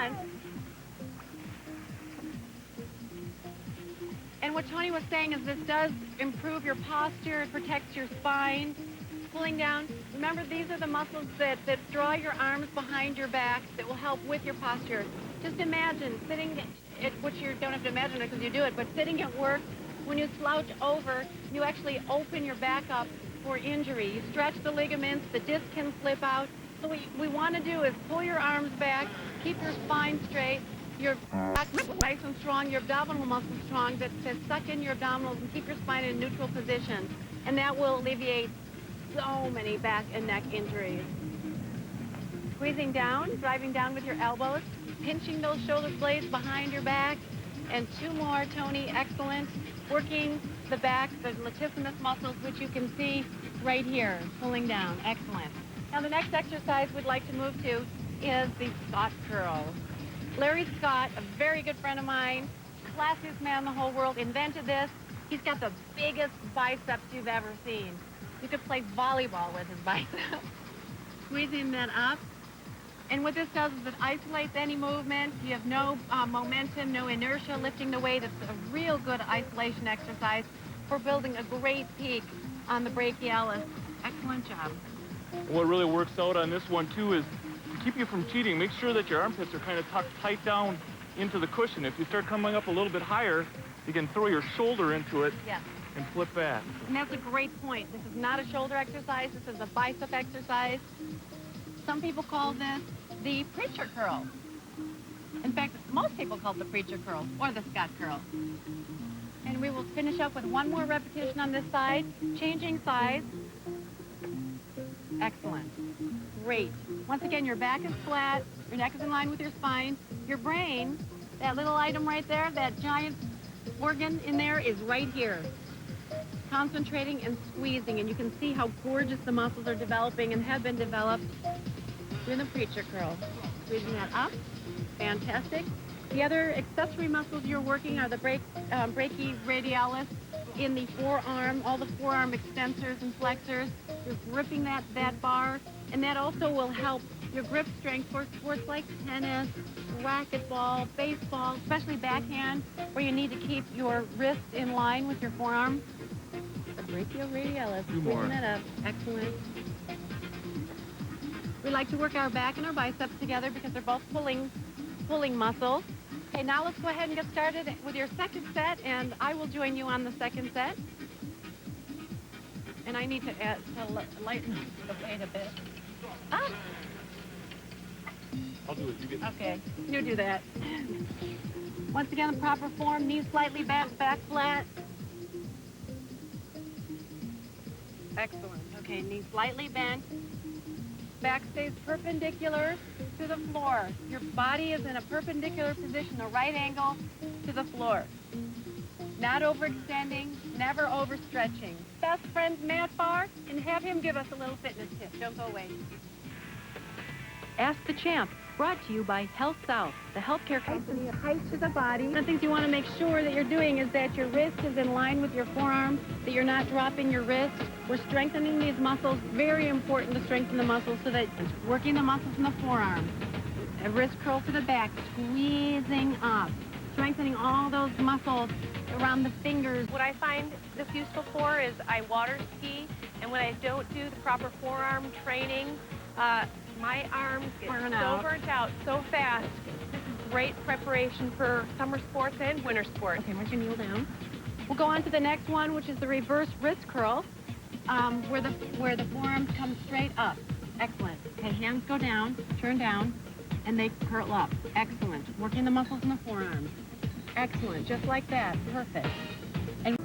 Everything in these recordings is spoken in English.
front. And what Tony was saying is this does improve your posture, it protects your spine. Pulling down, remember these are the muscles that draw your arms behind your back that will help with your posture. Just imagine sitting, which you don't have to imagine it because you do it, but sitting at work, when you slouch over, you actually open your back up for injury. You stretch the ligaments, the disc can slip out. So what we want to do is pull your arms back, keep your spine straight, your back nice and strong, your abdominal muscles strong, that suck in your abdominals and keep your spine in a neutral position. And that will alleviate so many back and neck injuries. Squeezing down, driving down with your elbows, pinching those shoulder blades behind your back. And 2 more, Tony, excellent. Working the back, the latissimus muscles, which you can see right here, pulling down, excellent. Now the next exercise we'd like to move to is the Scott curl. Larry Scott, a very good friend of mine, classiest man in the whole world, invented this. He's got the biggest biceps you've ever seen. You could play volleyball with his biceps. Squeezing that up. And what this does is it isolates any movement. You have no momentum, no inertia lifting the weight. It's a real good isolation exercise for building a great peak on the brachialis. Excellent job. What really works out on this one, too, is to keep you from cheating. Make sure that your armpits are kind of tucked tight down into the cushion. If you start coming up a little bit higher, you can throw your shoulder into it. Yes. And flip back. And that's a great point. This is not a shoulder exercise. This is a bicep exercise. Some people call this the preacher curl. In fact, most people call it the preacher curl or the Scott curl. And we will finish up with 1 more repetition on this side, changing sides. Excellent. Great. Once again, your back is flat, your neck is in line with your spine. Your brain, that little item right there, that giant organ in there is right here. Concentrating and squeezing, and you can see how gorgeous the muscles are developing and have been developed doing the preacher curl. Squeezing that up. Fantastic. The other accessory muscles you're working are the brachioradialis in the forearm, all the forearm extensors and flexors. You're gripping that bar, and that also will help your grip strength for sports like tennis, racquetball, baseball, especially backhand, where you need to keep your wrist in line with your forearm. The brachioradialis, squeezing that up. Excellent. We like to work our back and our biceps together because they're both pulling muscles. Okay, now let's go ahead and get started with your second set, and I will join you on the second set. And I need to lighten the weight a bit. Ah! I'll do it. You get Okay, you do that. Once again, the proper form, knees slightly bent, back flat. Excellent. Okay, knees slightly bent. Back stays perpendicular to the floor. Your body is in a perpendicular position, a right angle to the floor. Not overextending, never overstretching. Best friend's Matt Barr, and have him give us a little fitness tip. Don't go away. Ask the Champ, brought to you by Health South, the healthcare company. Height to the body. One of the things you want to make sure that you're doing is that your wrist is in line with your forearm, that you're not dropping your wrist. We're strengthening these muscles. Very important to strengthen the muscles so that it's working the muscles in the forearm. A wrist curl to the back, squeezing up, strengthening all those muscles around the fingers. What I find this useful for is I water ski, and when I don't do the proper forearm training, my arms get burnt out so fast. This is great preparation for summer sports and winter sports. Okay, why don't you kneel down? We'll go on to the next one, which is the reverse wrist curl, where the forearms come straight up. Excellent. Okay, hands go down, turn down, and they curl up. Excellent. Working the muscles in the forearms. Excellent. Just like that. Perfect. And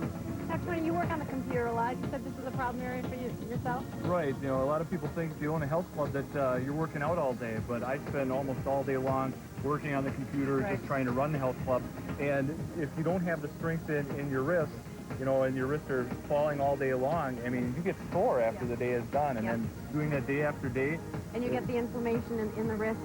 Tony, you work on the computer a lot. You said this is a problem area for you yourself? Right. You know, a lot of people think if you own a health club that you're working out all day, but I spend almost all day long working on the computer, right, just trying to run the health club. And if you don't have the strength in your wrists, you know, and your wrists are falling all day long, I mean, you get sore after the day is done. And then doing that day after day. And you get the inflammation in the wrist.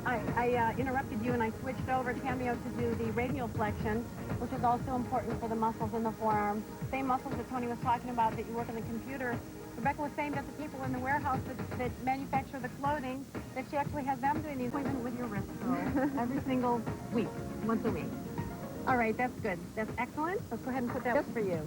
I interrupted you and I switched over Cameo to do the radial flexion, which is also important for the muscles in the forearm. Same muscles that Tony was talking about that you work on the computer. Rebecca was saying that the people in the warehouse that manufacture the clothing, that she actually has them doing these appointments with your wrist curl. Every single week, once a week. All right, that's good. That's excellent. Let's go ahead and put that just for you.